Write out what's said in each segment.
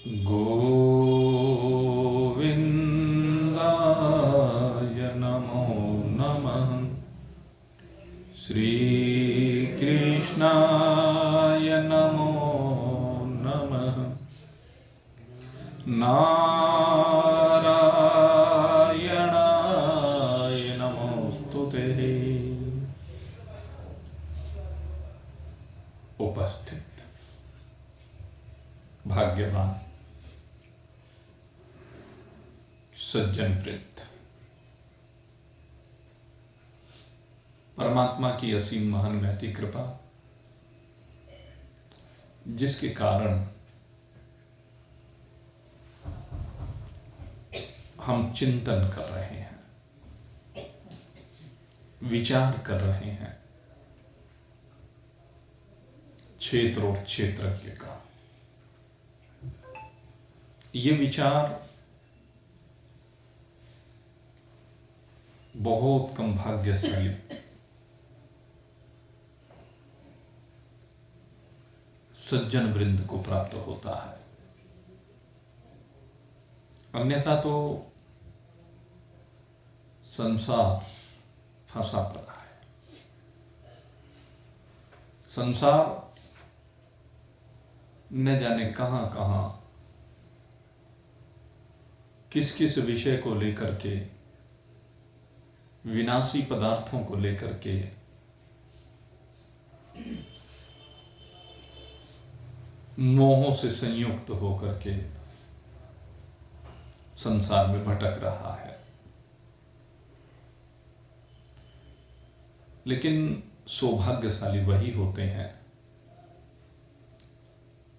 गोविन्दाय नमो नमः। श्रीकृष्णाय नमो नमः। नारायणाय नमोस्तुते। उपस्थित भाग्यवान सज्जन वृत्त, परमात्मा की असीम महानमैती कृपा, जिसके कारण हम चिंतन कर रहे हैं, विचार कर रहे हैं क्षेत्र और क्षेत्रज्ञ का। ये विचार बहुत कम भाग्यशाली सज्जन वृंद को प्राप्त होता है, अन्यथा तो संसार फंसा पड़ा है। संसार न जाने कहां कहां किस किस विषय को लेकर के, विनाशी पदार्थों को लेकर के मोहों से संयुक्त होकर के संसार में भटक रहा है। लेकिन सौभाग्यशाली वही होते हैं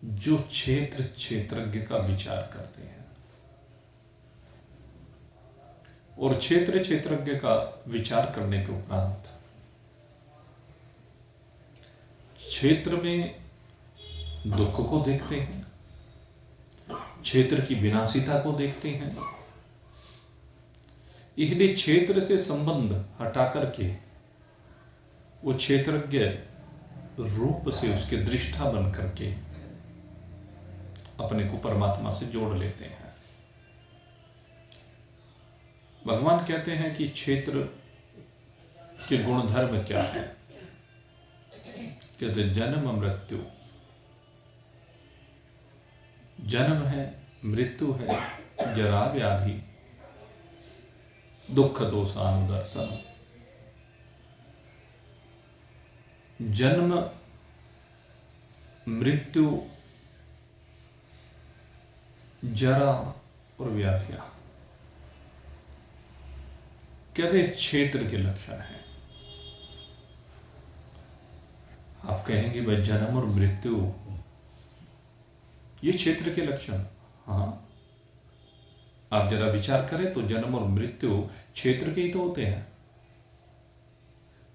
जो क्षेत्र क्षेत्रज्ञ का विचार करते हैं, और क्षेत्र क्षेत्रज्ञ का विचार करने के उपरांत क्षेत्र में दुख को देखते हैं, क्षेत्र की विनाशिता को देखते हैं। इसलिए क्षेत्र से संबंध हटा करके वो क्षेत्रज्ञ रूप से उसके दृष्टा बन करके अपने को परमात्मा से जोड़ लेते हैं। भगवान कहते हैं कि क्षेत्र के गुणधर्म क्या है? कहते जन्म मृत्यु। जन्म है, मृत्यु है, जरा व्याधि, दुख दोषानुदर्शन। जन्म, मृत्यु, जरा और व्याधियां कहते क्षेत्र के लक्षण हैं। आप कहेंगे भाई जन्म और मृत्यु ये क्षेत्र के लक्षण। हाँ, आप जरा विचार करें तो जन्म और मृत्यु क्षेत्र के ही तो होते हैं।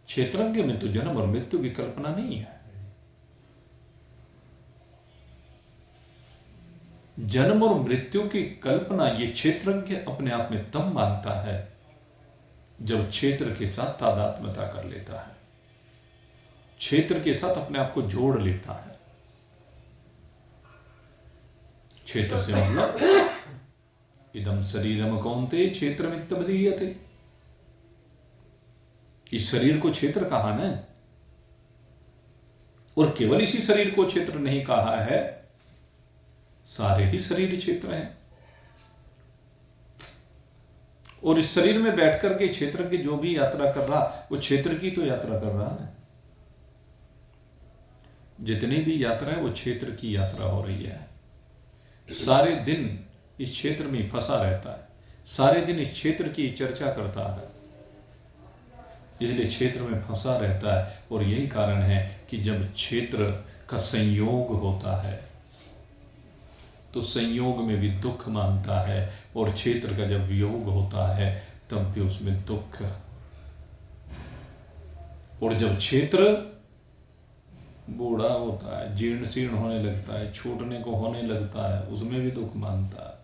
क्षेत्रज्ञ में तो जन्म और मृत्यु की कल्पना नहीं है। जन्म और मृत्यु की कल्पना ये क्षेत्रज्ञ अपने आप में तब मानता है जब क्षेत्र के साथ तादात्म्यता कर लेता है, क्षेत्र के साथ अपने आप को जोड़ लेता है। क्षेत्र से मतलब इदम शरीरम कौन्तेय क्षेत्रमित्यभिधीयते। इस शरीर को क्षेत्र कहा ना, और केवल इसी शरीर को क्षेत्र नहीं कहा है, सारे ही शरीर क्षेत्र हैं। और इस शरीर में बैठ करके क्षेत्र की जो भी यात्रा कर रहा, वो क्षेत्र की तो यात्रा कर रहा है। जितनी भी यात्रा है वो क्षेत्र की यात्रा हो रही है। सारे दिन इस क्षेत्र में फंसा रहता है, सारे दिन इस क्षेत्र की चर्चा करता है, इसलिए क्षेत्र में फंसा रहता है। और यही कारण है कि जब क्षेत्र का संयोग होता है तो संयोग में भी दुख मानता है, और क्षेत्र का जब वियोग होता है तब भी उसमें दुख। और जब क्षेत्र बूढ़ा होता है, जीर्ण शीर्ण होने लगता है, छूटने को होने लगता है, उसमें भी दुख मानता है।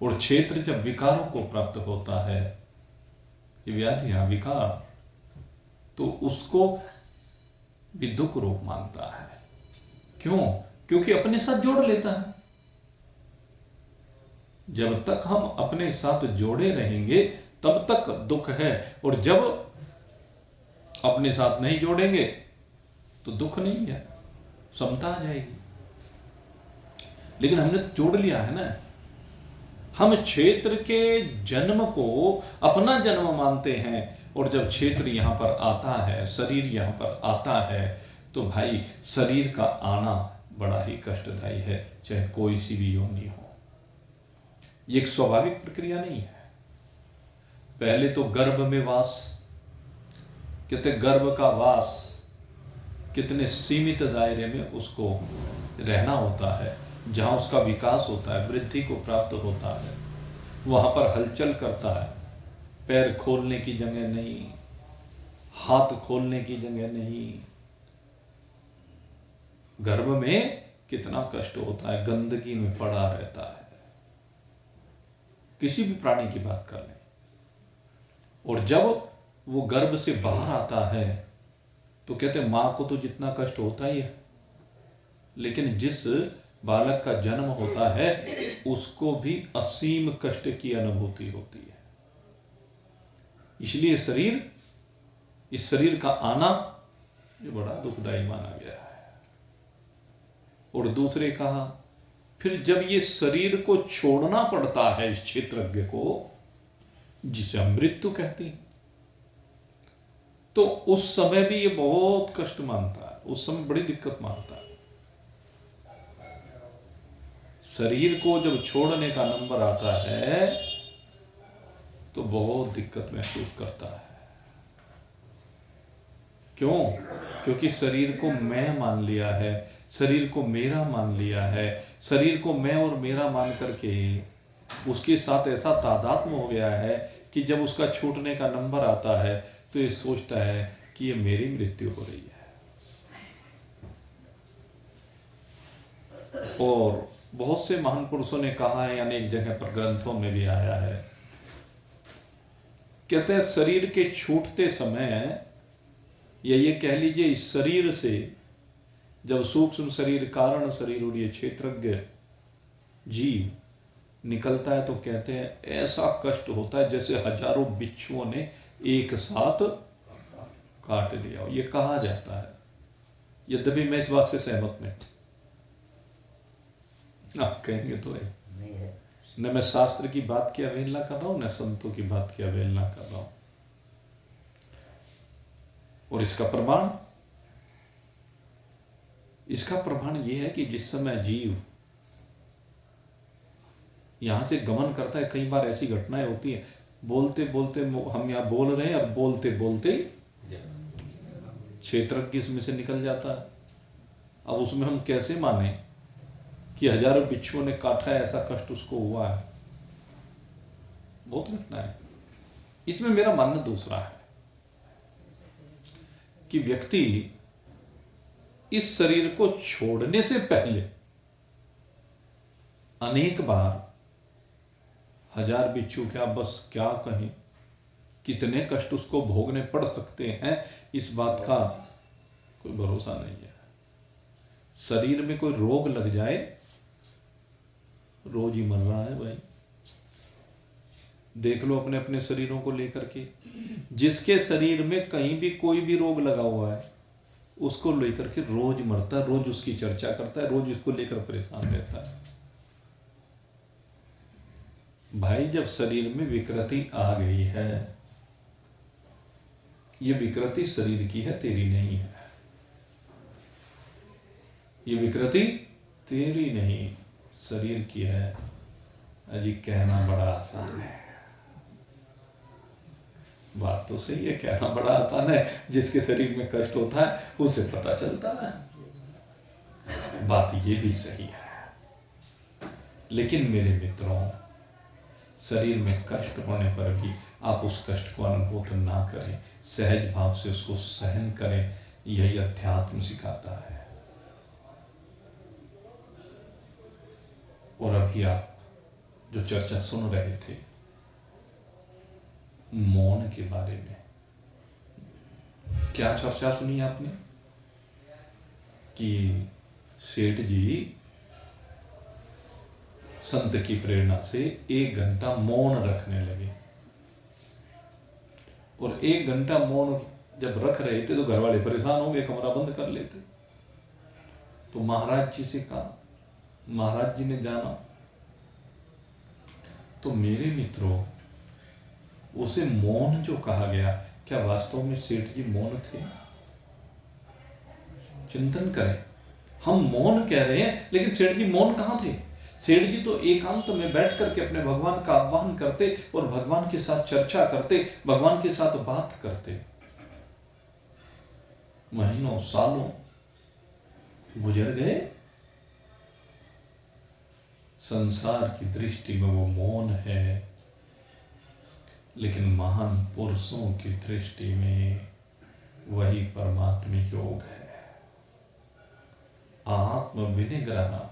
और क्षेत्र जब विकारों को प्राप्त होता है, ये व्याधियां विकार, तो उसको भी दुख रूप मानता है। क्यों? क्योंकि अपने साथ जोड़ लेता है। जब तक हम अपने साथ जोड़े रहेंगे तब तक दुख है, और जब अपने साथ नहीं जोड़ेंगे तो दुख नहीं है, समता आ जाएगी। लेकिन हमने जोड़ लिया है ना, हम क्षेत्र के जन्म को अपना जन्म मानते हैं, और जब क्षेत्र यहां पर आता है, शरीर यहां पर आता है, तो भाई शरीर का आना बड़ा ही कष्टदायी है, चाहे कोई सी भी योनि हो। ये एक स्वाभाविक प्रक्रिया नहीं है। पहले तो गर्भ में वास, कहते गर्भ का वास कितने सीमित दायरे में उसको रहना होता है, जहां उसका विकास होता है, वृद्धि को प्राप्त होता है, वहां पर हलचल करता है। पैर खोलने की जगह नहीं, हाथ खोलने की जगह नहीं। गर्भ में कितना कष्ट होता है, गंदगी में पड़ा रहता है। किसी भी प्राणी की बात कर लें, और जब वो गर्भ से बाहर आता है तो कहते हैं मां को तो जितना कष्ट होता ही है, लेकिन जिस बालक का जन्म होता है उसको भी असीम कष्ट की अनुभूति होती है। इसलिए इस शरीर का आना ये बड़ा दुखदायी माना गया है। और दूसरे कहा, फिर जब ये शरीर को छोड़ना पड़ता है इस क्षेत्रज्ञ को, जिसे हम मृत्यु कहते हैं, तो उस समय भी ये बहुत कष्ट मानता है, उस समय बड़ी दिक्कत मानता है। शरीर को जब छोड़ने का नंबर आता है तो बहुत दिक्कत महसूस करता है। क्यों? क्योंकि शरीर को मैं मान लिया है, शरीर को मेरा मान लिया है। शरीर को मैं और मेरा मान करके उसके साथ ऐसा तादात्म्य हो गया है कि जब उसका छूटने का नंबर आता है तो ये सोचता है कि ये मेरी मृत्यु हो रही है। और बहुत से महान पुरुषों ने कहा है, अनेक जगह पर ग्रंथों में भी आया है, कहते हैं शरीर के छूटते समय, या ये कह लीजिए इस शरीर से जब सूक्ष्म शरीर, कारण शरीर और ये क्षेत्रज्ञ जीव निकलता है, तो कहते हैं ऐसा कष्ट होता है जैसे हजारों बिच्छुओं ने एक साथ काट लिया। ये कहा जाता है, यद्यपि मैं इस बात से सहमत नहीं। आप कहेंगे तो है, न मैं शास्त्र की बात की अवहेलना कर रहा हूं, न संतों की बात की अवहेलना कर रहा हूं। और इसका प्रमाण यह है कि जिस समय जीव यहां से गमन करता है, कई बार ऐसी घटनाएं होती हैं, बोलते बोलते हम यहां बोल रहे हैं और बोलते बोलते क्षेत्रज्ञ इसमें से निकल जाता है। अब उसमें हम कैसे माने कि हजारों बिच्छुओं ने काटा है, ऐसा कष्ट उसको हुआ है? बहुत घटना है। इसमें मेरा मानना दूसरा है कि व्यक्ति इस शरीर को छोड़ने से पहले अनेक बार हजार बिच्छू, क्या बस क्या कहें, कितने कष्ट उसको भोगने पड़ सकते हैं, इस बात का कोई भरोसा नहीं है। शरीर में कोई रोग लग जाए, रोज ही मर रहा है भाई। देख लो अपने अपने शरीरों को लेकर के, जिसके शरीर में कहीं भी कोई भी रोग लगा हुआ है उसको लेकर के रोज मरता है, रोज उसकी चर्चा करता है, रोज इसको लेकर परेशान रहता है। भाई जब शरीर में विकृति आ गई है, ये विकृति शरीर की है, तेरी नहीं है। ये विकृति तेरी नहीं, शरीर की है। अजी कहना बड़ा आसान है, बात तो सही है, कहना बड़ा आसान है। जिसके शरीर में कष्ट होता है उसे पता चलता है, बात ये भी सही है। लेकिन मेरे मित्रों, शरीर में कष्ट होने पर भी आप उस कष्ट को अनुभूत ना करें, सहज भाव से उसको सहन करें। यही अध्यात्म सिखाता है। और अभी आप जो चर्चा सुन रहे थे मौन के बारे में, क्या चर्चा सुनी आपने कि सेठ जी संत की प्रेरणा से 1 घंटा मौन रखने लगे। और 1 घंटा मौन जब रख रहे थे तो घर वाले परेशान हो गए, कमरा बंद कर लेते। तो महाराज जी से कहा, महाराज जी ने जाना। तो मेरे मित्रों, उसे मौन जो कहा गया, क्या वास्तव में सेठ जी मौन थे? चिंतन करें। हम मौन कह रहे हैं, लेकिन सेठ जी मौन कहां थे? सेठ जी तो एकांत में बैठ करके अपने भगवान का आह्वान करते और भगवान के साथ चर्चा करते, भगवान के साथ बात करते। महीनों सालों गुजर गए, संसार की दृष्टि में वो मौन है, लेकिन महान पुरुषों की दृष्टि में वही परमात्मिक योग है। आत्म विनिग्रह,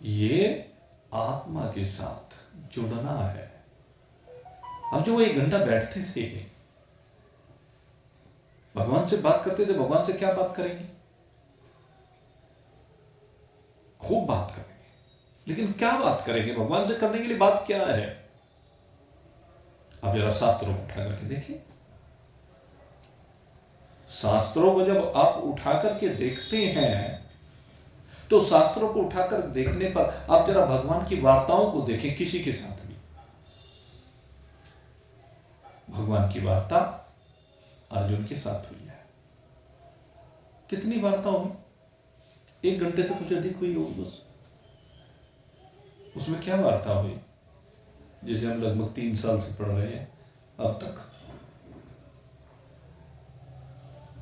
ये आत्मा के साथ जुड़ना है। अब जो वो 1 घंटा बैठते थे, भगवान से बात करते थे, भगवान से क्या बात करेंगे? खूब बात करेंगे, लेकिन क्या बात करेंगे? भगवान से करने के लिए बात क्या है? आप जरा शास्त्रों को उठा करके देखिए। शास्त्रों को जब आप उठा करके देखते हैं, तो शास्त्रों को उठाकर देखने पर आप जरा भगवान की वार्ताओं को देखें, किसी के साथ भी। भगवान की वार्ता अर्जुन के साथ हुई है। कितनी वार्ता हुई? 1 घंटे से कुछ अधिक हुई होगी बस। उसमें क्या वार्ता हुई? जिसे हम लगभग 3 साल से पढ़ रहे हैं अब तक।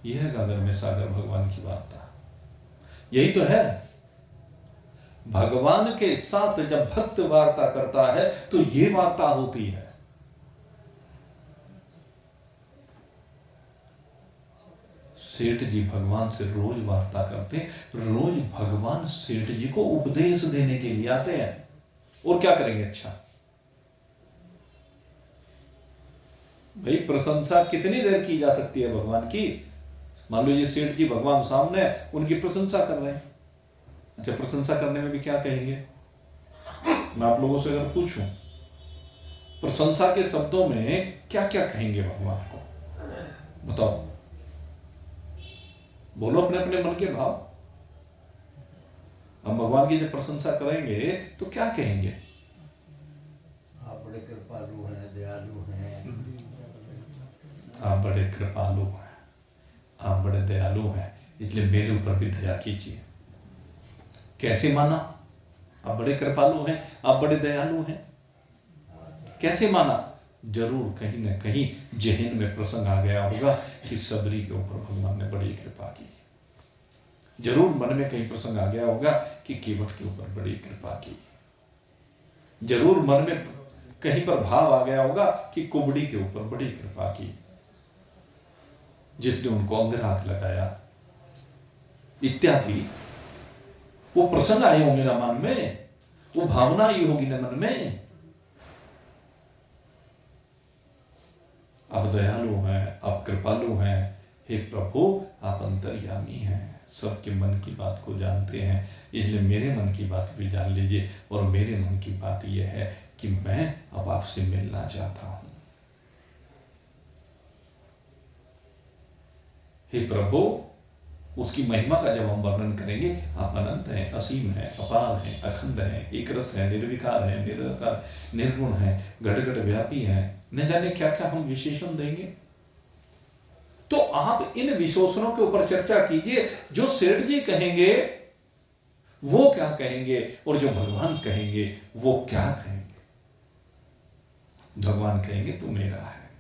यह है गागर में सागर भगवान की वार्ता। यही तो है। भगवान के साथ जब भक्त वार्ता करता है तो यह वार्ता होती है। सेठ जी भगवान से रोज वार्ता करते, रोज भगवान सेठ जी को उपदेश देने के लिए आते हैं। और क्या करेंगे? अच्छा भाई, प्रशंसा कितनी देर की जा सकती है भगवान की? मान लो ये सेठ जी भगवान सामने है, उनकी प्रशंसा कर रहे हैं। अच्छा, प्रशंसा करने में भी क्या कहेंगे? मैं आप लोगों से अगर पूछूं, प्रशंसा के शब्दों में क्या क्या कहेंगे भगवान को? बताओ, बोलो अपने अपने मन के भाव। हम भगवान की जब प्रशंसा करेंगे तो क्या कहेंगे? आप बड़े कृपालु हैं, दयालु हैं। आप बड़े कृपालु हैं, आप बड़े दयालु हैं, इसलिए मेरे ऊपर भी दया कीजिए। कैसे माना? आप बड़े कृपालु हैं, आप बड़े दयालु हैं। कैसे माना? जरूर कहीं ना कहीं जहन में प्रसंग आ गया होगा कि सबरी के ऊपर भगवान ने बड़ी कृपा की। जरूर मन में कहीं प्रसंग आ गया होगा कि केवट के ऊपर बड़ी कृपा की। जरूर मन में कहीं पर भाव आ गया होगा कि कुबड़ी के ऊपर बड़ी कृपा की, जिसने उनको अंगराग लगाया इत्यादि। वो प्रसंग आए होंगे ना मन में, वो भावना आई होगी ना मन में। आप दयालु हैं, आप कृपालु हैं, हे प्रभु आप अंतर्यामी हैं, सबके मन की बात को जानते हैं। इसलिए मेरे मन की बात भी जान लीजिए। और मेरे मन की बात यह है कि मैं अब आपसे मिलना चाहता हूं। हे प्रभु, उसकी महिमा का जब हम वर्णन करेंगे, आप अनंत हैं, असीम हैं, अपार हैं, अखंड हैं, एक रस हैं, निर्विकार हैं, निराकार, निर्गुण हैं, घट घट व्यापी हैं, न जाने क्या क्या हम विशेषण देंगे। तो आप इन विशेषणों के ऊपर चर्चा कीजिए। जो सेठ जी कहेंगे वो क्या कहेंगे, और जो भगवान कहेंगे वो क्या कहेंगे। भगवान कहेंगे तू मेरा है,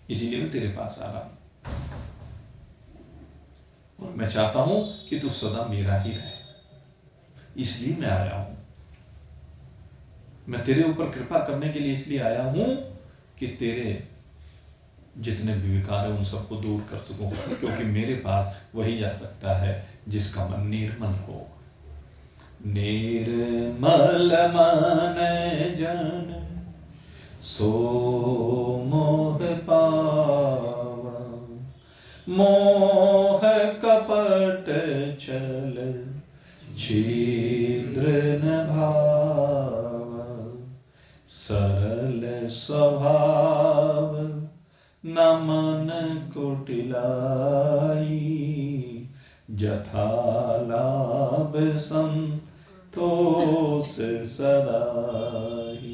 इसीलिए मैं तेरे पास आ रहा हूं, और मैं चाहता हूं कि तू सदा मेरा ही रहे, इसलिए मैं आया हूं। मैं तेरे ऊपर कृपा करने के लिए इसलिए आया हूं कि तेरे जितने भी विकार है उन सबको दूर कर सकूं, क्योंकि मेरे पास वही जा सकता है जिसका मन निर्मल हो। निर्मल मन जन सो मोह पावा, मोह कपट छल छिद्र न भाव सरल स्वभाव न मन कुटिलाई जथा लाभ संतोष सदाई।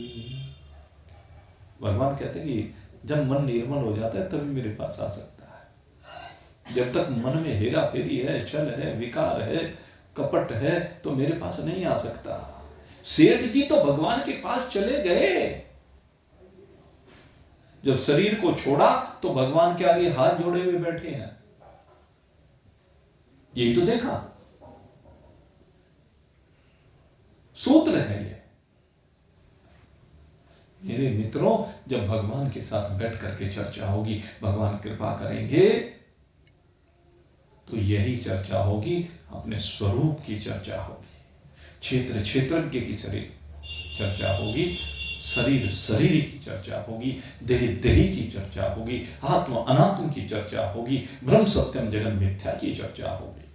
भगवान कहते हैं कि जब मन निर्मल हो जाता है तभी मेरे पास आ सकता है। जब तक मन में हेरा फेरी है, छल है, विकार है, कपट है, तो मेरे पास नहीं आ सकता। सेठ जी तो भगवान के पास चले गए, जब शरीर को छोड़ा तो भगवान के आगे हाथ जोड़े हुए बैठे हैं। यही तो देखा, सूत्र है ये। मेरे मित्रों, जब भगवान के साथ बैठ करके चर्चा होगी, भगवान कृपा करेंगे तो यही चर्चा होगी, अपने स्वरूप की चर्चा होगी, क्षेत्र क्षेत्रज्ञ की चर्चा होगी, शरीर शरीर की चर्चा होगी, देह देही की चर्चा होगी, आत्मा अनात्म की चर्चा होगी, ब्रह्म सत्यम जगन मिथ्या की चर्चा होगी।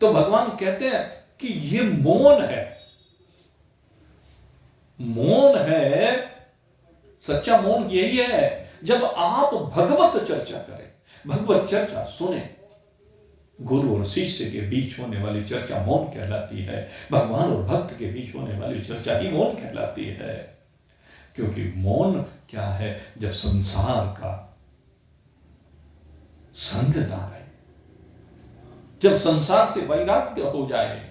तो भगवान कहते हैं कि ये मौन है, मौन है, सच्चा मौन यही है जब आप भगवत चर्चा करें, भगवत चर्चा सुने। गुरु और शिष्य के बीच होने वाली चर्चा मौन कहलाती है, भगवान और भक्त के बीच होने वाली चर्चा ही मौन कहलाती है। क्योंकि मौन क्या है? जब संसार का संग ना रहे, जब संसार से वैराग्य हो जाए,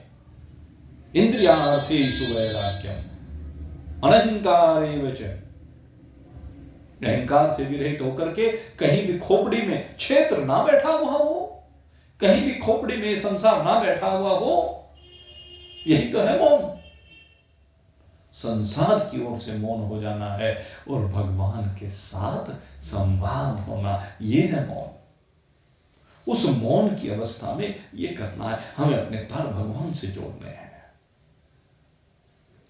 इंद्रियार्थेषु वैराग्यम अनहंकारेव च, अहंकार से भी रहित होकर के कहीं भी खोपड़ी में क्षेत्र ना बैठा हुआ हो, कहीं भी खोपड़ी में संसार ना बैठा हुआ हो, यही तो है मौन। संसार की ओर से मौन हो जाना है और भगवान के साथ संवाद होना, ये है मौन। उस मौन की अवस्था में ये करना है, हमें अपने तार भगवान से जोड़ने हैं।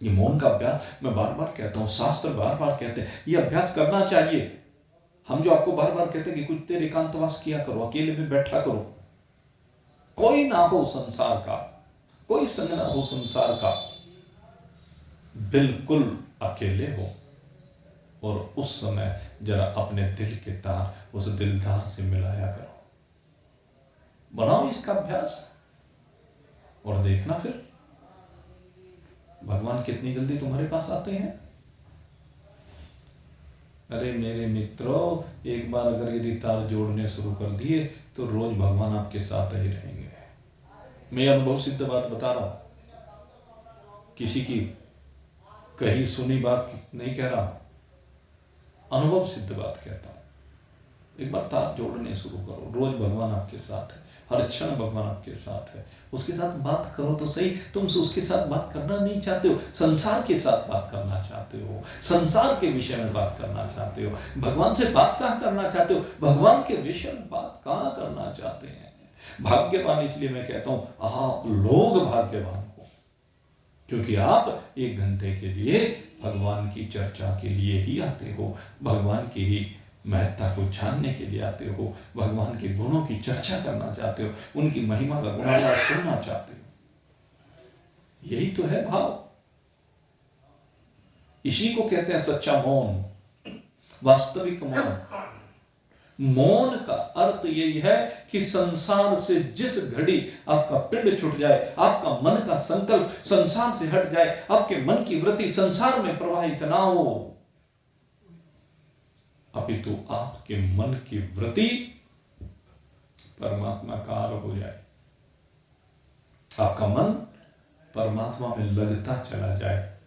ये मौन का अभ्यास मैं बार बार कहता हूं, शास्त्र बार बार कहते हैं ये अभ्यास करना चाहिए। हम जो आपको बार बार कहते हैं कि कुछ देर एकांतवास किया करो, अकेले में बैठा करो, कोई ना हो संसार का, कोई संग ना हो संसार का, बिल्कुल अकेले हो, और उस समय जरा अपने दिल के तार उस दिलदार से मिलाया करो। बनाओ इसका अभ्यास और देखना फिर भगवान कितनी जल्दी तुम्हारे पास आते हैं। अरे मेरे मित्रों, एक बार अगर यदि तार जोड़ने शुरू कर दिए तो रोज भगवान आपके साथ ही रहेंगे। मैं अनुभव सिद्ध बात बता रहा हूं, किसी की कही सुनी बात नहीं कह रहा, अनुभव सिद्ध बात कहता हूं। एक बार तार जोड़ने शुरू करो, रोज भगवान आपके साथ है, हर क्षण भगवान आपके साथ है। उसके साथ बात करो तो सही, तुम उसके साथ बात करना नहीं चाहते हो, संसार के साथ बात करना चाहते हो, संसार के विषय में बात करना चाहते हो, भगवान से बात कहां करना चाहते हो, भगवान के विषय में बात कहां करना चाहते हैं। भाग्यवान इसलिए मैं कहता हूं, आप लोग भाग्यवान हो, क्योंकि आप 1 घंटे के लिए भगवान की चर्चा के लिए ही आते हो, भगवान की ही महत्ता को जानने के लिए आते हो, भगवान के गुणों की चर्चा करना चाहते हो, उनकी महिमा का गुणगान सुनना चाहते हो। यही तो है भाव, इसी को कहते हैं सच्चा मौन, वास्तविक मौन। मौन का अर्थ यही है कि संसार से जिस घड़ी आपका पिंड छूट जाए, आपका मन का संकल्प संसार से हट जाए, आपके मन की वृत्ति संसार में प्रवाहित ना हो, अपितु आपके मन की वृत्ति परमात्मा का आरोप हो जाए, आपका मन परमात्मा में लगता चला जाए।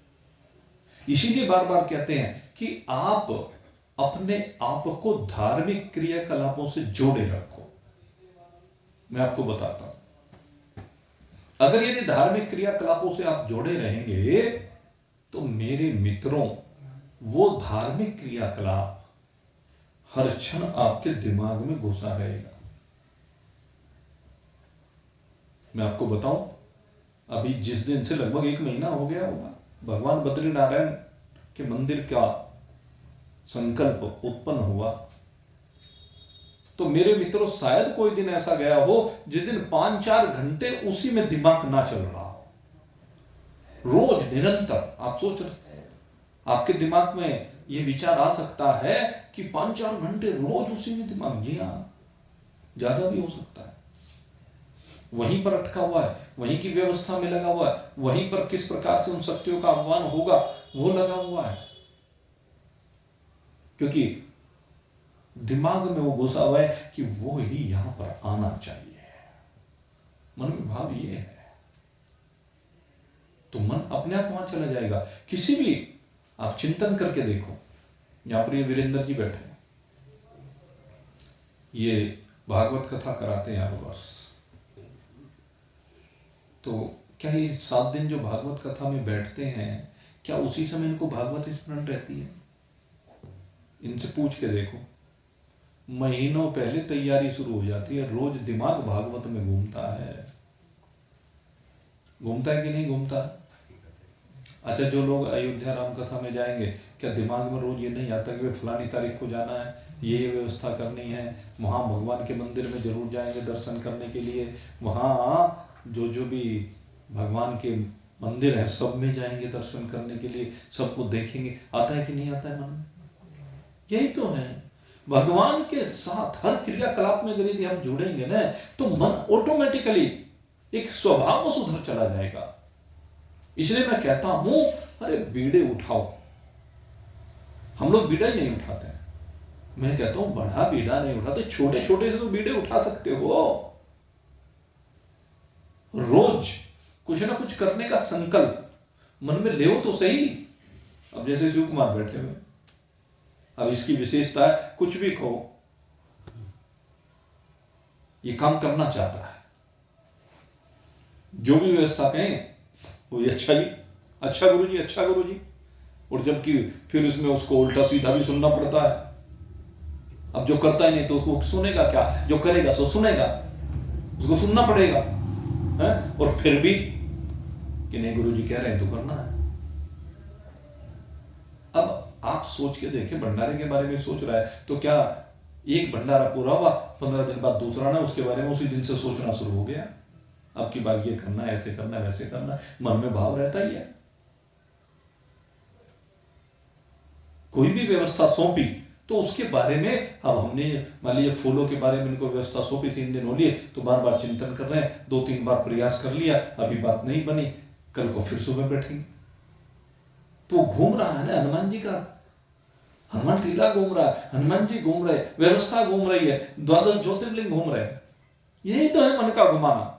इसीलिए बार बार कहते हैं कि आप अपने आप को धार्मिक क्रियाकलापों से जोड़े रखो। मैं आपको बताता हूं, अगर यदि धार्मिक क्रियाकलापों से आप जोड़े रहेंगे तो मेरे मित्रों, वो धार्मिक क्रियाकलाप हर क्षण आपके दिमाग में घुसा रहेगा। मैं आपको बताऊं, अभी जिस दिन से लगभग 1 महीना हो गया होगा, भगवान बद्रीनारायण के मंदिर का संकल्प उत्पन्न हुआ, तो मेरे मित्रों शायद कोई दिन ऐसा गया हो जिस दिन 5-4 घंटे उसी में दिमाग ना चल रहा हो, रोज निरंतर। आप सोच रहे, आपके दिमाग में यह विचार आ सकता है कि 5-4 घंटे रोज उसी में दिमाग, जी हाँ, ज्यादा भी हो सकता है। वहीं पर अटका हुआ है, वहीं की व्यवस्था में लगा हुआ है, वहीं पर किस प्रकार से उन शक्तियों का आह्वान होगा वो लगा हुआ है, क्योंकि दिमाग में वो घुसा हुआ है कि वो ही यहां पर आना चाहिए। मन में भाव ये है, तो मन अपने आप वहां चला जाएगा। किसी भी आप चिंतन करके देखो, यहां पर ये वीरेंद्र जी बैठे हैं, ये भागवत कथा कराते हैं हर वर्ष। तो क्या ये 7 दिन जो भागवत कथा में बैठते हैं, क्या उसी समय इनको भागवत स्मरण रहती है? इनसे पूछ के देखो, महीनों पहले तैयारी शुरू हो जाती है, रोज दिमाग भागवत में घूमता है। घूमता है कि नहीं घूमता? अच्छा, जो लोग अयोध्या राम कथा में जाएंगे, क्या दिमाग में रोज ये नहीं आता कि फलानी तारीख को जाना है, ये व्यवस्था करनी है, वहां भगवान के मंदिर में जरूर जाएंगे दर्शन करने के लिए, वहां जो भी भगवान के मंदिर है सब में जाएंगे दर्शन करने के लिए, सबको देखेंगे। आता है कि नहीं आता है मन में? यही तो है, भगवान के साथ हर क्रियाकलाप में अगर यदि हम जुड़ेंगे ना, तो मन ऑटोमेटिकली एक स्वभाव सुधर चला जाएगा। इसलिए मैं कहता हूं, अरे बीड़े उठाओ। हम लोग बीड़ा ही नहीं उठाते हैं। मैं कहता हूं बड़ा बीड़ा नहीं उठाते, छोटे छोटे से तो बीड़े उठा सकते हो। रोज कुछ ना कुछ करने का संकल्प मन में ले तो सही। अब जैसे शिव कुमार बैठे हुए, अब इसकी विशेषता है, कुछ भी कहो ये काम करना चाहता है, जो भी व्यवस्था कहें वो ये अच्छा जी, अच्छा गुरु जी, अच्छा गुरु जी। और जबकि फिर उसमें उसको उल्टा सीधा भी सुनना पड़ता है। अब जो करता ही नहीं तो उसको सुनेगा क्या, जो करेगा तो सुनेगा, उसको सुनना पड़ेगा है? और फिर भी कि नहीं गुरु जी कह रहे हैं तो करना है। अब आप सोच के देखें, भंडारे के बारे में सोच रहा है तो क्या एक भंडारा पूरा हुआ, 15 दिन बाद दूसरा ना, उसके बारे में उसी दिन से सोचना शुरू हो गया, अब की बात ये करना है, ऐसे करना है, वैसे करना है, मन में भाव रहता ही है। कोई भी व्यवस्था सौंपी तो उसके बारे में, अब हमने मान लीजिए फूलों के बारे में इनको व्यवस्था सौंपी, 3 दिन हो लिए, तो बार बार चिंतन कर रहे हैं, 2-3 बार प्रयास कर लिया, अभी बात नहीं बनी, कल को फिर सुबह बैठेंगे। तो घूम रहा है ना हनुमान जी का, हनुमान टीला घूम रहा है, हनुमान जी घूम रहे, व्यवस्था घूम रही है, 12 ज्योतिर्लिंग घूम रहे हैं। यही तो है मन का घुमाना,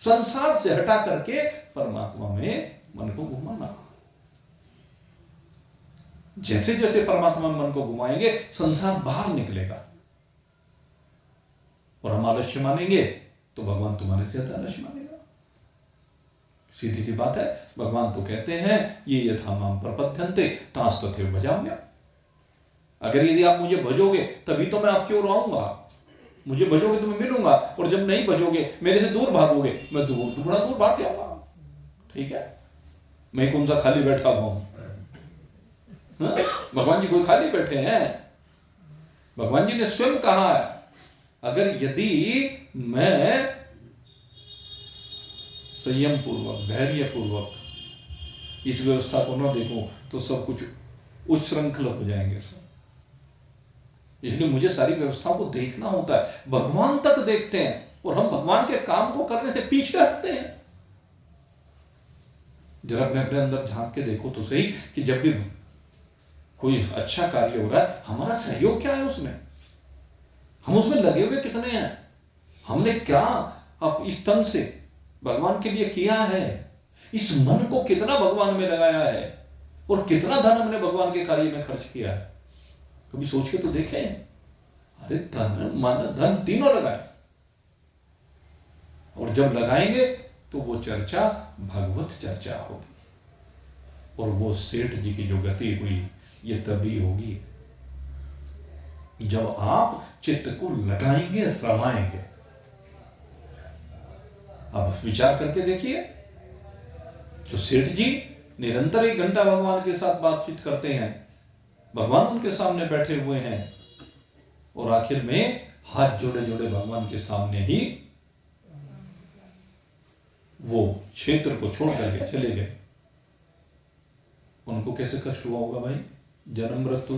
संसार से हटा करके परमात्मा में मन को घुमाना। जैसे जैसे परमात्मा मन को घुमाएंगे, संसार बाहर निकलेगा। और हम आलस्य मानेंगे तो भगवान तुम्हारे से ज्यादा आलस्य मानेगा। सीधी सी बात है, भगवान तो कहते हैं ये यथा माम प्रपद्यन्ते तास तथैव भजाम्यहम्। अगर यदि आप मुझे भजोगे तभी तो मैं आपकी ओर आऊंगा, मुझे भजोगे तो मैं मिलूंगा, और जब नहीं भजोगे, मेरे से दूर भागोगे, मैं दूर भाग जाऊंगा। ठीक है, मैं कौन सा खाली बैठा हुआ हूं? भगवान जी कोई खाली बैठे हैं? भगवान जी ने स्वयं कहा है, अगर यदि मैं संयम पूर्वक, धैर्य पूर्वक इस व्यवस्था को न देखूं तो सब कुछ उच्छृंखल हो जाएंगे सब। इसलिए मुझे सारी व्यवस्थाओं को देखना होता है। भगवान तक देखते हैं और हम भगवान के काम को करने से पीछे हटते हैं। जरा अपने अपने अंदर झांक के देखो तो सही कि जब भी कोई अच्छा कार्य हो रहा है, हमारा सहयोग क्या है उसमें, हम उसमें लगे हुए कितने हैं, हमने क्या अब इस तन से भगवान के लिए किया है, इस मन को कितना भगवान में लगाया है, और कितना धन हमने भगवान के कार्य में खर्च किया है। कभी सोच के तो देखें। अरे तन मन धन तीनों लगाए, और जब लगाएंगे तो वो चर्चा भगवत चर्चा होगी, और वो सेठ जी की जो गति हुई ये तभी होगी जब आप चित्त को लगाएंगे, रमाएंगे। अब विचार करके देखिए, जो सेठ जी निरंतर 1 घंटा भगवान के साथ बातचीत करते हैं, भगवान उनके सामने बैठे हुए हैं, और आखिर में हाथ जोड़े जोड़े भगवान के सामने ही वो क्षेत्र को छोड़ करके चले गए। उनको कैसे कष्ट हुआ होगा भाई? जन्म मृत्यु,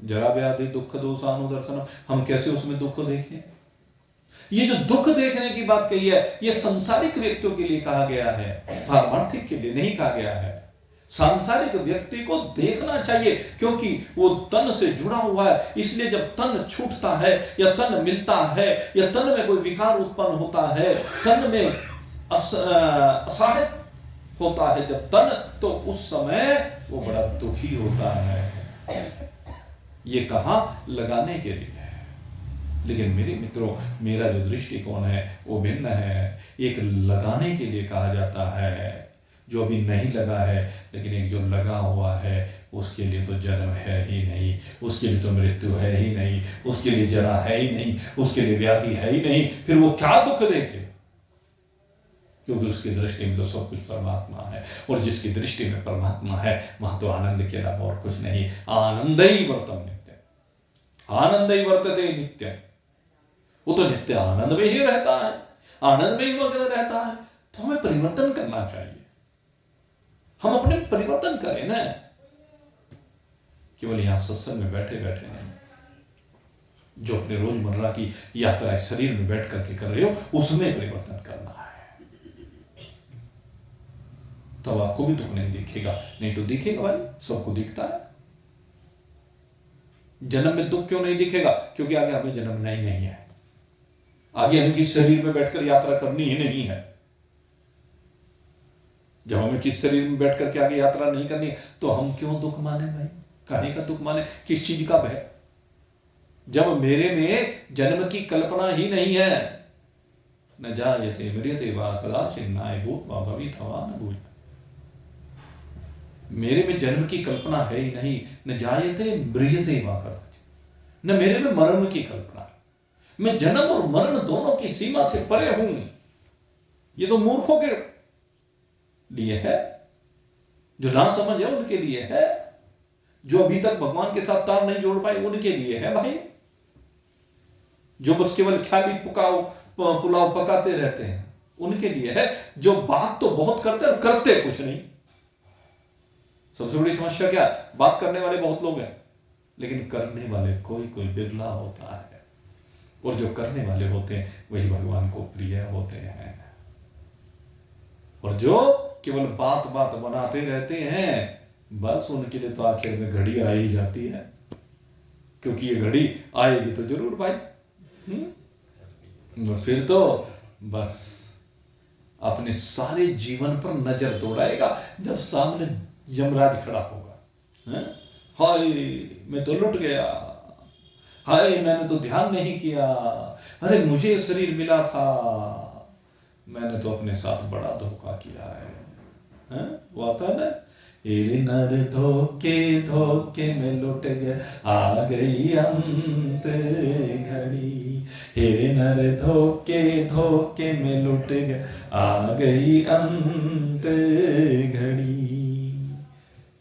जरा व्याधि दुख दोषानुदर्शन, हम कैसे उसमें दुख देखें? ये जो दुख देखने की बात कही है, ये सांसारिक व्यक्तियों के लिए कहा गया है, पारमार्थिक के लिए नहीं कहा गया है। सांसारिक व्यक्ति को देखना चाहिए, क्योंकि वो तन से जुड़ा हुआ है। इसलिए जब तन छूटता है या तन मिलता है या तन में कोई विकार उत्पन्न होता है, तन में असहाय होता है जब तन, तो उस समय वो बड़ा दुखी होता है। ये कहा लगाने के लिए है। लेकिन मेरे मित्रों, मेरा जो दृष्टिकोण है वो भिन्न है। एक लगाने के लिए कहा जाता है, जो अभी नहीं लगा है, लेकिन एक जो लगा हुआ है उसके लिए तो जन्म है ही नहीं, उसके लिए तो मृत्यु है ही नहीं, उसके लिए जरा है ही नहीं, उसके लिए व्याधि है ही नहीं। फिर वो क्या दुख देखे? क्योंकि उसकी दृष्टि में तो सब कुछ परमात्मा है, और जिसकी दृष्टि में परमात्मा है वहां तो आनंद के अलावा और कुछ नहीं। आनंदई वर्तम नित्य, आनंदई वर्तते नित्य। वो तो नित्य आनंद में ही रहता है, आनंद में ही मग्न रहता है। तो हमें परिवर्तन करना चाहिए। हम अपने परिवर्तन करें ना, केवल यहां सत्संग में बैठे बैठे नहीं, जो अपने रोजमर्रा की यात्रा शरीर में बैठ करके कर रहे हो उसमें परिवर्तन करना है। तब आपको भी दुख नहीं दिखेगा। नहीं तो दिखेगा भाई, सबको दिखता है। जन्म में दुख क्यों नहीं दिखेगा? क्योंकि आगे हमें जन्मना ही नहीं है, आगे हमें किस शरीर में बैठकर यात्रा करनी ही नहीं है। जब हमें किस शरीर में बैठ करके आगे यात्रा नहीं करनी, तो हम क्यों दुख माने भाई? काहे का दुख माने? किस चीज का भय? जब मेरे में जन्म की कल्पना ही नहीं है। न जायते म्रियते वा कदाचित् नाय भूत्वा भवितवा न भूय। मेरे में जन्म की कल्पना है ही नहीं। न जायते म्रियते वा कदाचित्, न मेरे में मरण की कल्पना है। मैं जन्म और मरण दोनों की सीमा से परे हूं। ये तो मूर्खों के लिए है, जो ना समझ है उनके लिए है, जो अभी तक भगवान के साथ तार नहीं जोड़ पाए उनके लिए है भाई, जो बस केवल ख्याली पुलाव पकाते रहते हैं उनके लिए है, जो बात तो बहुत करते और करते कुछ नहीं। सबसे बड़ी समस्या क्या? बात करने वाले बहुत लोग हैं, लेकिन करने वाले कोई कोई बिरला होता है। और जो करने वाले होते हैं वही भगवान को प्रिय होते हैं। और जो केवल बात बात बनाते रहते हैं, बस उनके लिए तो आखिर में घड़ी आ ही जाती है। क्योंकि ये घड़ी आएगी तो जरूर भाई। फिर तो बस अपने सारे जीवन पर नजर दौड़ाएगा जब सामने यमराज खड़ा होगा। हाय मैं तो लुट गया, हाय मैंने तो ध्यान नहीं किया, अरे मुझे शरीर मिला था, मैंने तो अपने साथ बड़ा धोखा किया है। वो आता है ना, एरे नर धोखे धोखे में लुट गया, आ गई अंत घड़ी। हेरे नर धोखे धोखे में लुट गया, आ गई अंत घड़ी।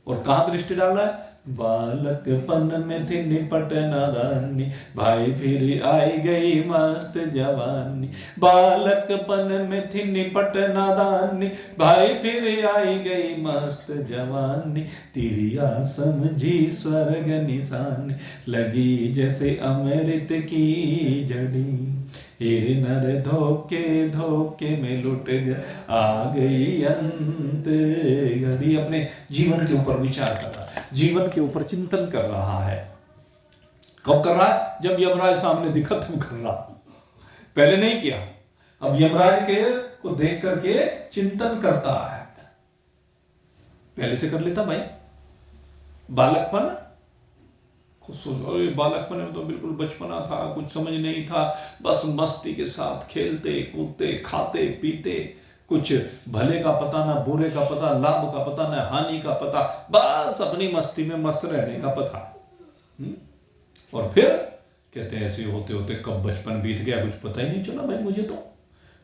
और कहां दृष्टि डाला है? बालकपन में थी निपट नादानी, भाई फिर आई गई मस्त जवानी। बालकपन में थी निपट नादानी, भाई फिर आई गई मस्त जवानी। तिरिया समझी स्वर्ग निशानी, लगी जैसे अमृत की जड़ी। हेरे नर धोखे धोखे में लुट गया, आ गई अंत घड़ी। अपने जीवन के ऊपर विचार कर रहा है, जीवन के ऊपर चिंतन कर रहा है। कब कर रहा है? जब यमराज सामने दिखा तब कर रहा, पहले नहीं किया। अब यमराज के को देख करके चिंतन करता है, पहले से कर लेता भाई। बालकपन बालकपन में तो बिल्कुल बचपना था, कुछ समझ नहीं था, बस मस्ती के साथ खेलते कूदते खाते पीते, कुछ भले का पता ना बुरे का पता, लाभ का पता ना हानि का पता, बस अपनी मस्ती में मस्त रहने का पता। और फिर कहते हैं ऐसे होते होते कब बचपन बीत गया कुछ पता ही नहीं चला भाई। मुझे तो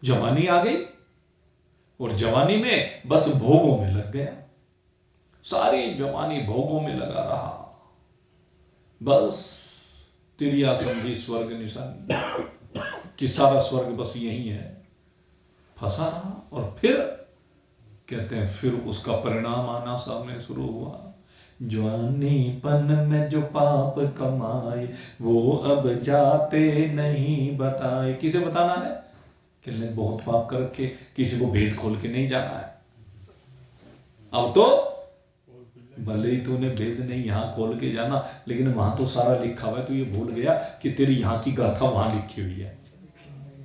जवानी आ गई और जवानी में बस भोगों में लग गया, सारी जवानी भोगों में लगा रहा। बस तेरी आसमझी स्वर्ग निशानी कि सारा स्वर्ग बस यही है। फंसा रहा और फिर कहते हैं फिर उसका परिणाम आना सामने शुरू हुआ। जवानीपन में जो पाप कमाए वो अब जाते नहीं बताए। किसे बताना है? कि ने बहुत पाप कर रखे, किसी को भेद खोल के नहीं जाना है। अब तो भले ही तूने भेद नहीं यहाँ खोल के जाना, लेकिन वहां तो सारा लिखा हुआ है। तू ये भूल गया कि तेरी यहाँ की गाथा वहां लिखी हुई है।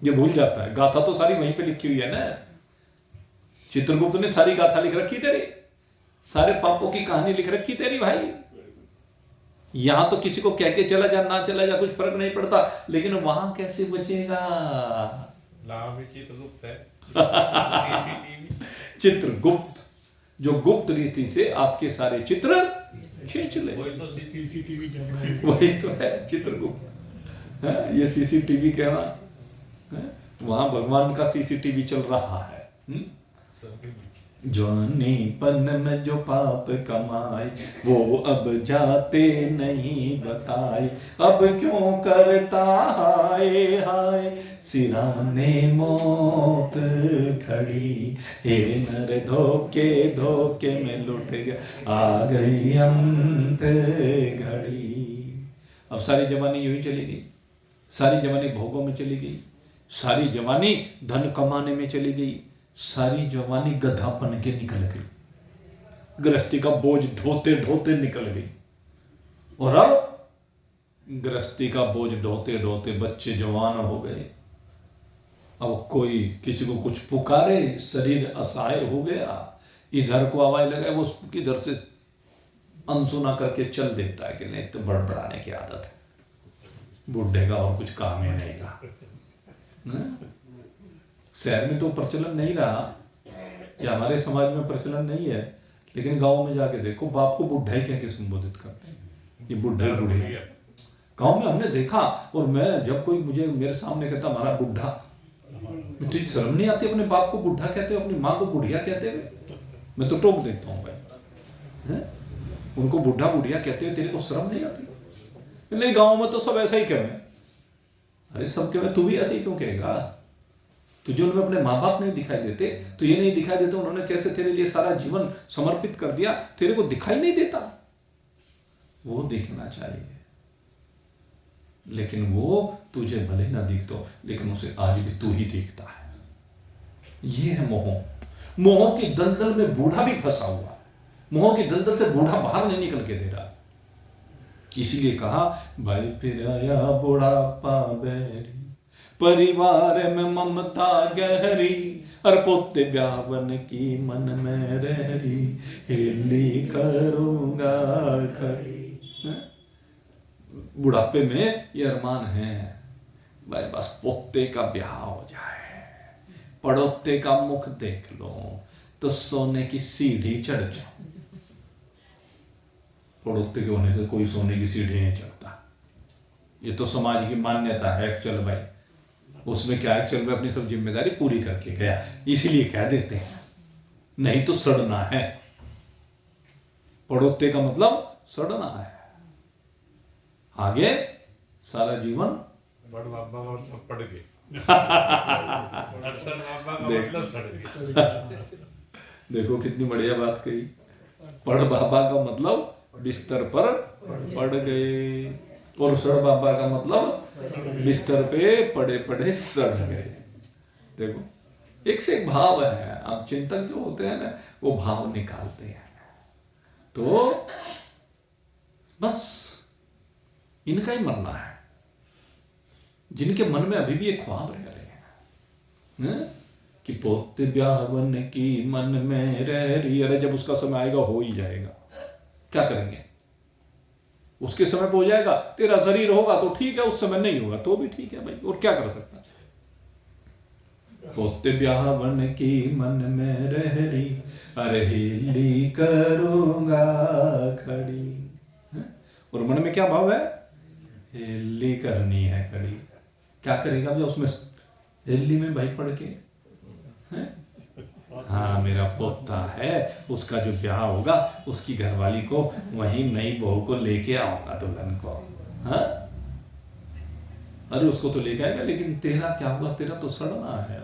ये भूल जाता है, गाथा तो सारी वहीं पे लिखी हुई है ना। चित्रगुप्त ने सारी गाथा लिख रखी तेरी, सारे पापों की कहानी लिख रखी तेरी भाई। यहां तो किसी को कह के चला जा, ना चला जा, कुछ फर्क नहीं पड़ता, लेकिन वहां कैसे बचेगा? चित्रगुप्त है चित्रगुप्त जो गुप्त रीति से आपके सारे चित्र खींच ले, वही तो सीसीटीवी वही तो है चित्रगुप्त। ये सीसीटीवी कहना, वहां भगवान का सीसीटीवी चल रहा है। जवानीपन में जो पाप कमाए वो अब जाते नहीं बताए। अब क्यों करता हाय हाय सिराने मौत खड़ी। हे नर धोखे धोखे में लुट गया आ गई अंत घड़ी। अब सारी जवानी यूं ही चली गई, सारी जवानी भोगों में चली गई, सारी जवानी धन कमाने में चली गई, सारी जवानी गधापन के निकल गई, गृहस्थी का बोझ ढोते ढोते निकल गई। और अब गृहस्थी का बोझ ढोते ढोते बच्चे जवान हो गए। अब कोई किसी को कुछ पुकारे, शरीर असहाय हो गया, इधर को आवाज लगाए वो किधर से अनसुना करके चल देता है कि नहीं तो बड़बड़ाने की आदत है बुढ़े का, और कुछ काम ही नहीं रहा। शहर में तो प्रचलन नहीं रहा, या हमारे समाज में प्रचलन नहीं है, लेकिन गांव में जाके देखो बाप को बुढ़ा ही कह के संबोधित करते हैं, ये बुढ़े बूढ़े। गांव में हमने देखा, और मैं जब कोई मुझे मेरे सामने कहता हमारा बुढ़ा, मुझे शर्म नहीं आती अपने बाप को बुढ़ा कहते हो, अपनी माँ को बुढ़िया कहते हुए? मैं तो टोक देता हूँ भाई, उनको बुढ़ा बुढ़िया कहते हुए तेरे को शर्म नहीं आती? नहीं, गाँव में तो सब ऐसा ही कह रहे हैं। अरे सब कह रहे, तू भी ऐसे ही क्यों कहेगा? तुझे उनमें अपने माँ बाप नहीं दिखाई देते? तो ये नहीं दिखाई देता उन्होंने कैसे तेरे लिए सारा जीवन समर्पित कर दिया, तेरे को दिखाई नहीं देता? वो दिखना चाहिए, लेकिन वो तुझे भले ना दिखता, लेकिन उसे आज भी तू ही दिखता है। ये है मोह। मोह की दलदल में बूढ़ा भी फंसा हुआ है, मोह की दलदल से बूढ़ा बाहर नहीं निकल के दे रहा। इसीलिए कहा भाई फिर आया बुढ़ापा बैरी, परिवार में ममता गहरी, और पोते ब्यावन की मन में रहरी, हेली करूंगा खड़ी। बुढ़ापे में ये अरमान है भाई बस पोते का ब्याह हो जाए, पड़ोते का मुख देख लो तो सोने की सीढ़ी चढ़ जाओ। पड़ोते के होने से कोई सोने की सीढ़ी नहीं चढ़ता, ये तो समाज की मान्यता है। चल भाई उसमें क्या है, चल भाई अपनी सब जिम्मेदारी पूरी करके गया, इसीलिए कह देते हैं, नहीं तो सड़ना है। पड़ोते का मतलब सड़ना है, आगे सारा जीवन बड़ बाबा और पड़ गए देखो कितनी बढ़िया बात कही। पड़ बाबा का मतलब बिस्तर पर पड़ गए, और सड़ बाबा का मतलब बिस्तर पे पड़े पड़े सड़ गए। देखो एक से एक भाव है, आप चिंतक जो होते हैं ना वो भाव निकालते हैं। तो बस इनका ही मरना है, जिनके मन में अभी भी एक ख्वाब रह रहे हैं कि पोते ब्यावन की मन में रह रही। अरे जब उसका समय आएगा हो ही जाएगा, क्या करेंगे? उसके समय पे हो जाएगा, तेरा शरीर होगा तो ठीक है, उस समय नहीं होगा तो भी ठीक है भाई, और क्या कर सकता है। पोते ब्यावन की मन में रह रही, अरे हिली करूंगा खड़ी। और मन में क्या भाव है? हिली करनी है खड़ी। क्या करेगा जब उसमें हिली में भाई पड़ के, हाँ मेरा पोता है, उसका जो ब्याह होगा उसकी घरवाली को वहीं नई बहू को लेके आऊंगा दुल्हन को। हाँ अरे उसको तो लेके आएगा, लेकिन तेरा क्या हुआ, तेरा तो सड़ना है।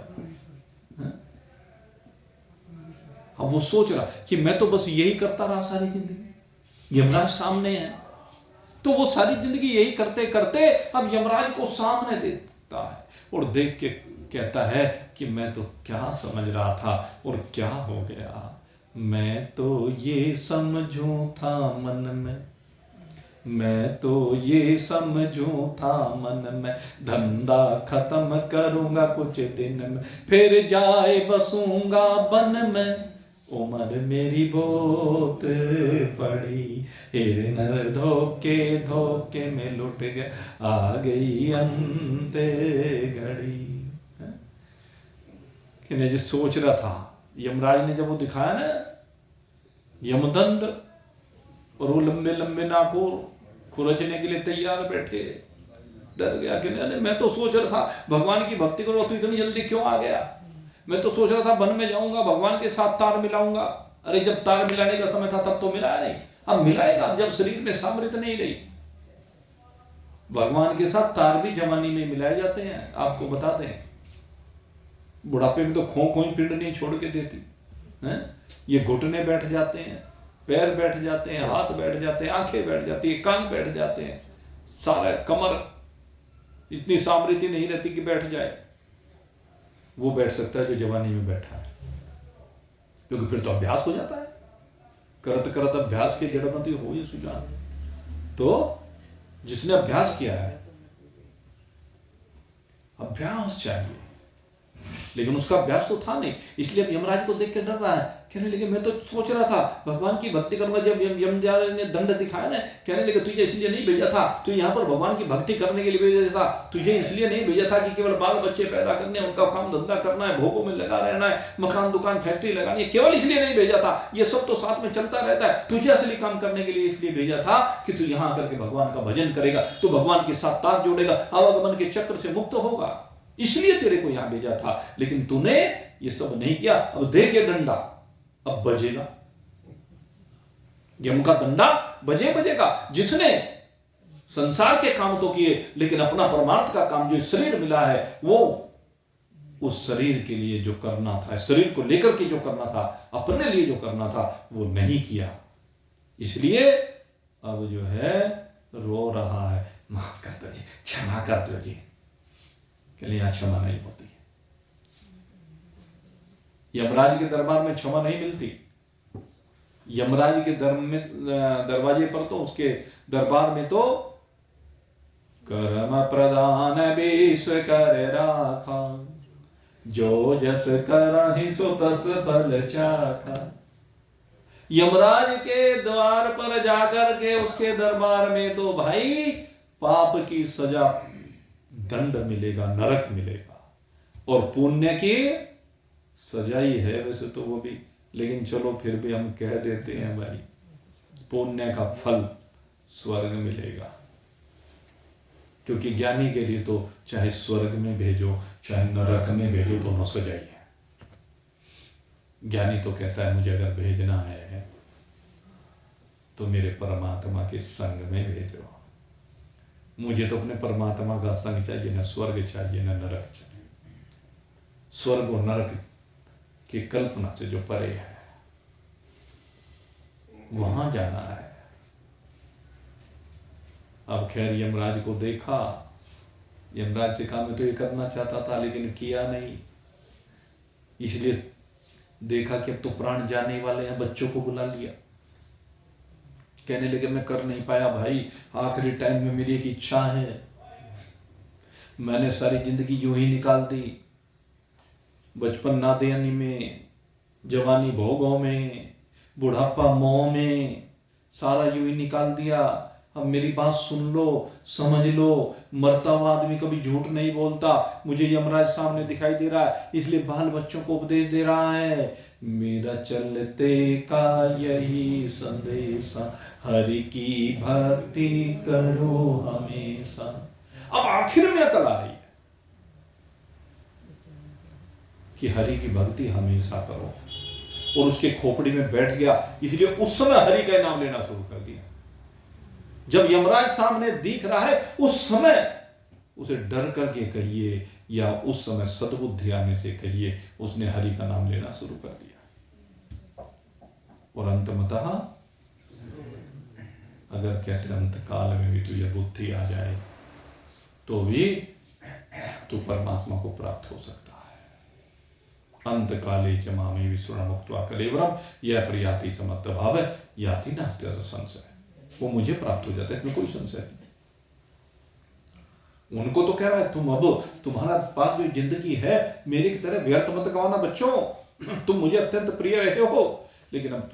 अब वो सोच रहा कि मैं तो बस यही करता रहा सारी जिंदगी, यमराज सामने है, तो वो सारी जिंदगी यही करते करते अब यमराज को सामने देखता है और देख के कहता है कि मैं तो क्या समझ रहा था और क्या हो गया, मैं तो ये समझूं था मन में, मैं तो ये समझूं था मन में, धंधा खत्म करूंगा कुछ दिन में, फिर जाए बसूंगा बन में, उम्र मेरी बहुत पड़ी, हिरन धोखे धोखे में लुट गए, आ गई अंते घड़ी। कि जो सोच रहा था, यमराज ने जब वो दिखाया ना यमदंड, और वो लंबे लंबे नाखून खुरचने के लिए तैयार बैठे, डर गया कि नहीं, मैं तो सोच रहा था भगवान की भक्ति करो, तू इतनी जल्दी क्यों आ गया, मैं तो सोच रहा था वन में जाऊंगा, भगवान के साथ तार मिलाऊंगा। अरे जब तार मिलाने का समय था तब तो मिलाया नहीं, अब मिलाएगा जब शरीर में सामर्थ्य नहीं रही। भगवान के साथ तार भी जवानी में मिलाए जाते हैं, आपको बताते हैं, बुढ़ापे में तो खोई पिंड नहीं छोड़ के देती है, ये घुटने बैठ जाते हैं, पैर बैठ जाते हैं, हाथ बैठ जाते हैं, आंखें बैठ जाती है, कान बैठ जाते हैं, सारा कमर इतनी सामर्थ्य नहीं रहती कि बैठ जाए। वो बैठ सकता है जो जवानी में बैठा है, क्योंकि फिर तो अभ्यास हो जाता है, करत करत अभ्यास के जड़मति हो ये सुजान। तो जिसने अभ्यास किया है, अभ्यास चाहिए, लेकिन उसका अभ्यास तो था नहीं, इसलिए अब यमराज को देख के डर रहा है, कहने लगे मैं तो सोच रहा था भगवान की भक्ति करूंगा। जब यमराज ने दंड दिखाया ना, कहने लगे तुझे इसलिए नहीं भेजा था, तू यहाँ पर भगवान की भक्ति करने के लिए भेजा था, तुझे इसलिए नहीं भेजा था कि केवल बाल बच्चे पैदा करने, उनका काम धंधा करना है, भोगों में लगा रहना है, मकान दुकान फैक्ट्री लगानी है, केवल इसलिए नहीं भेजा था, ये सब तो साथ में चलता रहता है, तुझे असली काम करने के लिए इसलिए भेजा था कि तू यहाँ आकर के भगवान का भजन करेगा, तू भगवान के साथ तार जोड़ेगा, आवागमन के चक्र से मुक्त होगा, इसलिए तेरे को यहां भेजा था, लेकिन तूने ये सब नहीं किया। अब देख ये डंडा अब बजेगा, यम का डंडा बजेगा। जिसने संसार के काम तो किए, लेकिन अपना परमार्थ का काम जो शरीर मिला है, वो उस शरीर के लिए जो करना था, शरीर को लेकर के जो करना था, अपने लिए जो करना था, वो नहीं किया, इसलिए अब जो है रो रहा है, माफ कर दो जी, क्षमा कर दो जी, के लिए यहां क्षमा नहीं होती है। यमराज के दरबार में क्षमा नहीं मिलती, यमराज के दरवाजे पर तो, उसके दरबार में तो कर्म प्रदान बीस कर राखा, जो जस करहि सो तस फल चाखा। यमराज के द्वार पर जाकर के उसके दरबार में तो भाई पाप की सजा, दंड मिलेगा, नरक मिलेगा, और पुण्य की सजा ही है वैसे तो वो भी, लेकिन चलो फिर भी हम कह देते हैं भाई, पुण्य का फल स्वर्ग मिलेगा, क्योंकि ज्ञानी के लिए तो चाहे स्वर्ग में भेजो चाहे नरक में भेजो, दोनों सजा ही है। ज्ञानी तो कहता है मुझे अगर भेजना है तो मेरे परमात्मा के संग में भेजो, मुझे तो अपने परमात्मा का संग चाहिए, ना स्वर्ग चाहिए ना नरक चाहिए। स्वर्ग और नरक की कल्पना से जो परे है, वहां जाना है। अब खैर यमराज को देखा, यमराज से कहा मैं तो ये करना चाहता था लेकिन किया नहीं, इसलिए देखा कि अब तो प्राण जाने वाले हैं, बच्चों को बुला लिया। कहने लगे मैं कर नहीं पाया भाई, आखिरी टाइम में मेरी एक इच्छा है, मैंने सारी जिंदगी यूं ही निकाल दी, बचपन नादानी में, जवानी भोगों में, बुढ़ापा मोह में, सारा यूं ही निकाल दिया। अब मेरी बात सुन लो, समझ लो, मरता हुआ आदमी कभी झूठ नहीं बोलता। मुझे यमराज सामने दिखाई दे रहा है, इसलिए बाल बच्चों को उपदेश दे रहा है, मेरा चलते का यही संदेशा, हरि की भक्ति करो हमेशा। अब आखिर में अकल आ रही है कि हरि की भक्ति हमेशा करो, और उसके खोपड़ी में बैठ गया, इसलिए उस समय हरि का नाम लेना शुरू कर दिया। जब यमराज सामने दिख रहा है, उस समय उसे डर करके कहिए या उस समय सद्बुद्धि आने से कहिए, उसने हरि का नाम लेना शुरू कर दिया। और अंततः अगर कहते अंत काल में भी तुझे बुद्धि आ जाए तो भी तू परमात्मा को प्राप्त हो सकता है। अंत काले च मामे विसुण मुक्त्वा कलेवरम यह प्रयाति समर्थ भाव है याति नास्ति संशय, वो मुझे प्राप्त हो जाता है, इसमें कोई संशय नहीं। उनको तो कह रहा है तुम अब तुम्हारा पास जो जिंदगी है मेरे की तरह व्यर्थ मत गवाना बच्चों, तुम मुझे अत्यंत प्रिय रहे हो, लेकिन अब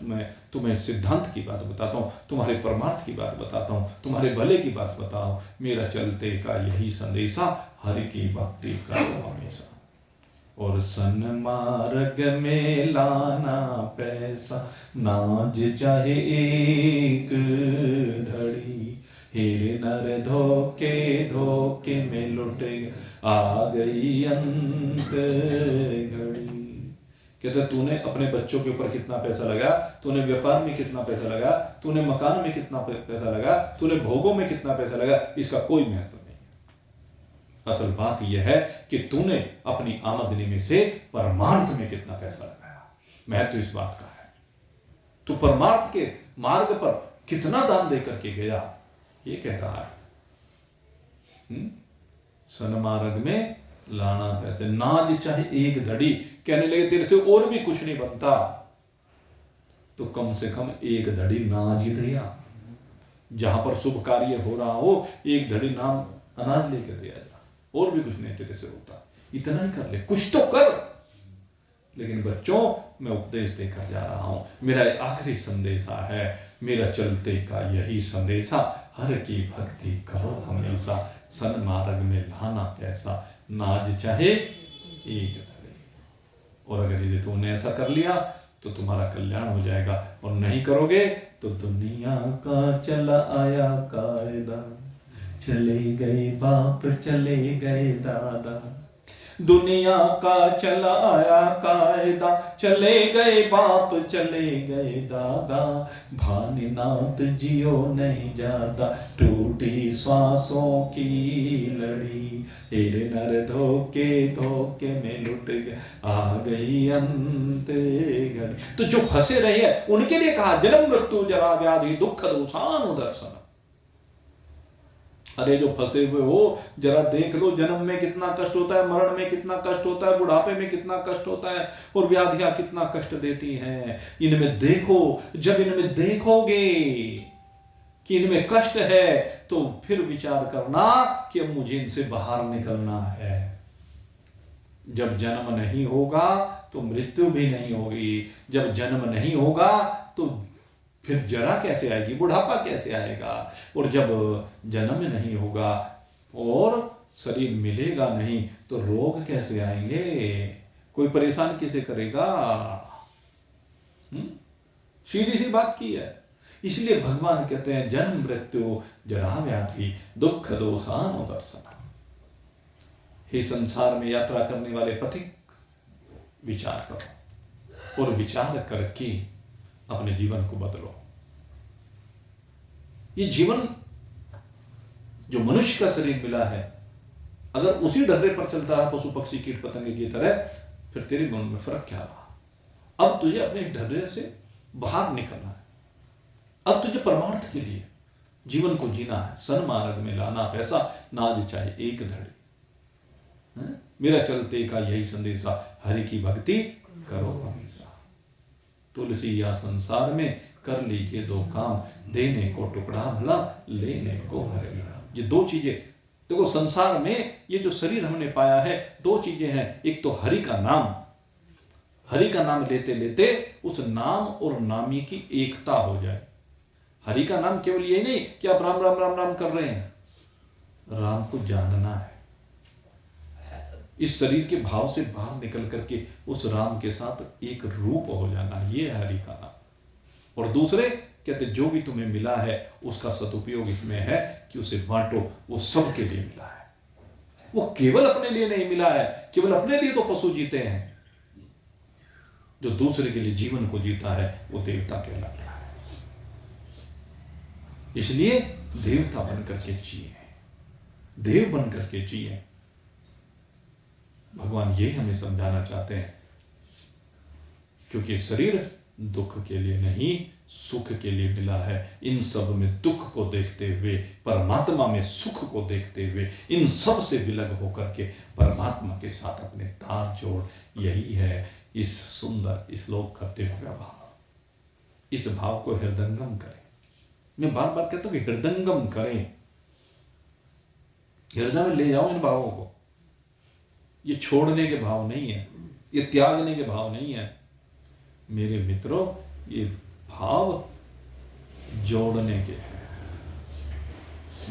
तुम्हें सिद्धांत की बात बताता हूँ, तुम्हारे परमार्थ की बात बताता हूँ, तुम्हारे भले की बात बताओ। मेरा चलते का यही संदेशा, हरि की भक्ति करो हमेशा। और सन्मार्ग में लाना पैसा, नाज चाहे एक धड़ी, हेरे नर धोखे धोखे में लुट आ गई अंत घड़ी। कहते तूने अपने बच्चों के ऊपर कितना पैसा लगा, तूने व्यापार में कितना पैसा लगा, तूने मकान में कितना पैसा लगा, तूने भोगों में कितना पैसा लगा, इसका कोई महत्व नहीं। असल बात यह है कि तूने अपनी आमदनी में से परमार्थ में कितना पैसा लगाया। महत्व इस बात का है, तू परमार्थ के मार्ग पर कितना दान दे करके गया, ये कह रहा है। सन्मार्ग में लाना पैसे, नाज चाहे एक धड़ी, कहने लगे तेरे से और भी कुछ नहीं बनता तो कम से कम एक धड़ी नाज ही दिया। जहां पर शुभ कार्य हो रहा हो एक धड़ी नाम अनाज लेकर दिया जा, और भी कुछ नहीं तेरे से होता, इतना ही कर ले, कुछ तो कर। लेकिन बच्चों मैं उपदेश देकर जा रहा हूं, मेरा आखिरी संदेशा है, मेरा चलते का यही संदेशा, हर की भक्ति करो हमेशा, सन्मार्ग में लाना पैसा, नाज चाहे एक धड़ी। और अगर यदि तुमने ऐसा कर लिया तो तुम्हारा कल्याण हो जाएगा, और नहीं करोगे तो दुनिया का चला आया कायदा, चले गए बाप चले गए दादा, दुनिया का चला आया कायदा, चले गए बाप चले गए दादा, भानीनाथ जियो नहीं जाता, टूटी श्वासों की लड़ी, हेरे नर धोखे धोखे में लुट गए, आ गई अंत घड़ी। तो जो फंसे रहे हैं उनके लिए कहा जन्म मृत्यु जरा व्याधि दुख दोषानुदर्शन। अरे जो फंसे हुए हो जरा देख लो, जन्म में कितना कष्ट होता है, मरण में कितना कष्ट होता है, बुढ़ापे में कितना कष्ट होता है, और व्याधियां कितना कष्ट देती हैं। इनमें देखो, जब इनमें देखोगे कि इनमें कष्ट है तो फिर विचार करना कि अब मुझे इनसे बाहर निकलना है। जब जन्म नहीं होगा तो मृत्यु भी नहीं होगी, जब जन्म नहीं होगा तो फिर जरा कैसे आएगी, बुढ़ापा कैसे आएगा, और जब जन्म नहीं होगा और शरीर मिलेगा नहीं तो रोग कैसे आएंगे, कोई परेशान किसे करेगा। सीधी सी बात की है। इसलिए भगवान कहते हैं जन्म मृत्यु जरा व्याधि दुख दोषानुदर्शन। हे संसार में यात्रा करने वाले पथिक, विचार करो और विचार करके अपने जीवन को बदलो। ये जीवन जो मनुष्य का शरीर मिला है, अगर उसी ढर्रे पर चलता रहा पशु पक्षी कीट पतंगे की तरह, फिर तेरे मन में फर्क क्या रहा। अब तुझे अपने ढर्रे से बाहर निकलना है, अब तुझे परमार्थ के लिए जीवन को जीना है, सन्मार्ग में लाना पैसा, नाज चाहे एक धड़ी। मेरा चलते का यही संदेशा, हरि की भक्ति करो हमेशा। तुलसी या संसार में कर लीजिए दो काम, देने को टुकड़ा भला, लेने को हरि। ये दो चीजें देखो, संसार में ये जो शरीर हमने पाया है, दो चीजें हैं। एक तो हरि का नाम, हरि का नाम लेते लेते उस नाम और नामी की एकता हो जाए। हरि का नाम केवल ये नहीं कि आप राम राम राम राम कर रहे हैं, राम को जानना है, इस शरीर के भाव से बाहर निकल करके उस राम के साथ एक रूप हो जाना, ये है हरि का नाम। और दूसरे कहते जो भी तुम्हें मिला है उसका सदुपयोग इसमें है कि उसे बांटो, वो सबके लिए मिला है, वो केवल अपने लिए नहीं मिला है। केवल अपने लिए तो पशु जीते हैं, जो दूसरे के लिए जीवन को जीता है वो देवता कहलाता है। इसलिए देवता बनकर के जिए, देव बन करके जिए। भगवान ये हमें समझाना चाहते हैं, क्योंकि शरीर दुख के लिए नहीं सुख के लिए मिला है। इन सब में दुख को देखते हुए, परमात्मा में सुख को देखते हुए, इन सब से विलग होकर के परमात्मा के साथ अपने तार जोड़, यही है इस सुंदर इस लोक का दिव्य भाव। इस भाव को हृदयंगम करें। मैं बार बार कहता हूं कि हृदयंगम करें, हृदय में ले जाओ इन भावों को। ये छोड़ने के भाव नहीं है, ये त्यागने के भाव नहीं है मेरे मित्रों, ये भाव जोड़ने के हैं।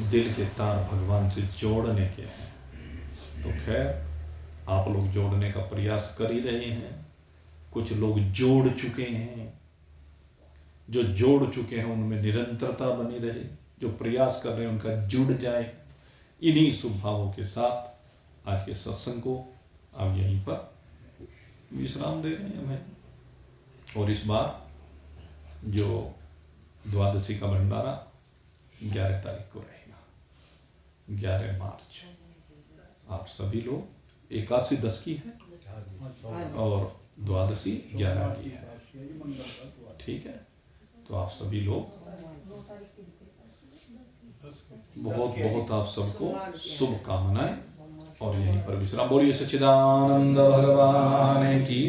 दिल के तार भगवान से जोड़ने के हैं। तो खैर, आप लोग जोड़ने का प्रयास कर ही रहे हैं, कुछ लोग जोड़ चुके हैं। जो जोड़ चुके हैं उनमें निरंतरता बनी रहे, जो प्रयास कर रहे हैं उनका जुड़ जाए। इन्हीं शुभ भावों के साथ आज के सत्संग को अब यहीं पर विश्राम दे रहे हैं हमें। और इस बार जो द्वादशी का भंडारा 11 तारीख को रहेगा, 11 मार्च। आप सभी लोग, एकादशी 10 की है और द्वादशी 11 की है, ठीक है। तो आप सभी लोग, बहुत बहुत आप सबको शुभकामनाएं। और यहीं पर विश्राम। बोलिए सच्चिदानंद भगवान की